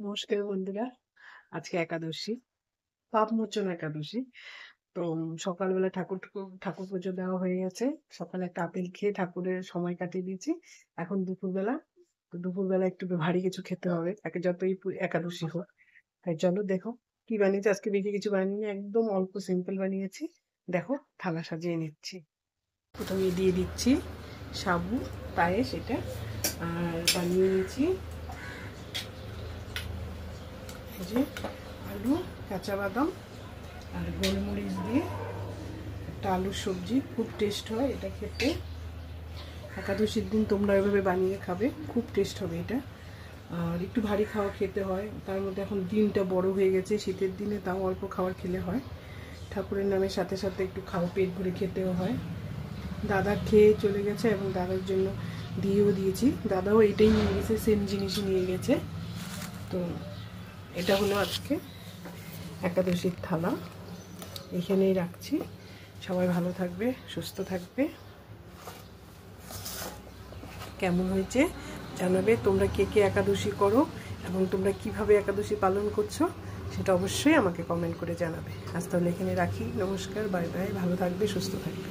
নমস্কার বন্ধুরা, আজকে একাদশী, পাপমোচন একাদশী। তো সকালবেলা ঠাকুর পুজো দেওয়া হয়ে গেছে। সকালে একটা আপেল খেয়ে ঠাকুরের সময় কাটিয়ে দিয়েছি। এখন দুপুরবেলা, তো দুপুরবেলা একটু ভারী কিছু খেতে হবে, যতই একাদশী হোক। তাই চলো দেখো কি বানিয়েছি। আজকে বেশি কিছু বানিয়ে একদম অল্প সিম্পল বানিয়েছি। দেখো, থালা সাজিয়ে নিচ্ছি। প্রথমে দিয়ে দিচ্ছি সাবু পায়েস, এটা আর বানিয়ে নিয়েছি যে আলু, কাঁচা বাদাম আর গোলমরিচ দিয়ে একটা আলুর সবজি। খুব টেস্ট হয় এটা খেতে। একাদশীর দিন তোমরা এভাবে বানিয়ে খাবে, খুব টেস্ট হবে এটা। আর একটু ভারী খাওয়া খেতে হয়, তার মধ্যে এখন দিনটা বড় হয়ে গেছে, শীতের দিনে তাও অল্প খাবার খেলে হয়। ঠাকুরের নামের সাথে সাথে একটু খাওয়া, পেট ভরে খেতেও হয়। দাদা খেয়ে চলে গেছে এবং দাদার জন্য দিয়েও দিয়েছি। দাদাও এটাই নিয়ে গেছে, সেম জিনিসই নিয়ে গেছে। তো এটা হলো আজকে একাদশীর থালা, এখানেই রাখছি। সবাই ভালো থাকবে, সুস্থ থাকবে। কেমন হয়েছে জানাবে। তোমরা কে কে একাদশী করো এবং তোমরা কিভাবে একাদশী পালন করছো সেটা অবশ্যই আমাকে কমেন্ট করে জানাবে। আজ তাহলে এখানে রাখি। নমস্কার, বাই বাই। ভালো থাকবে, সুস্থ থাকবে।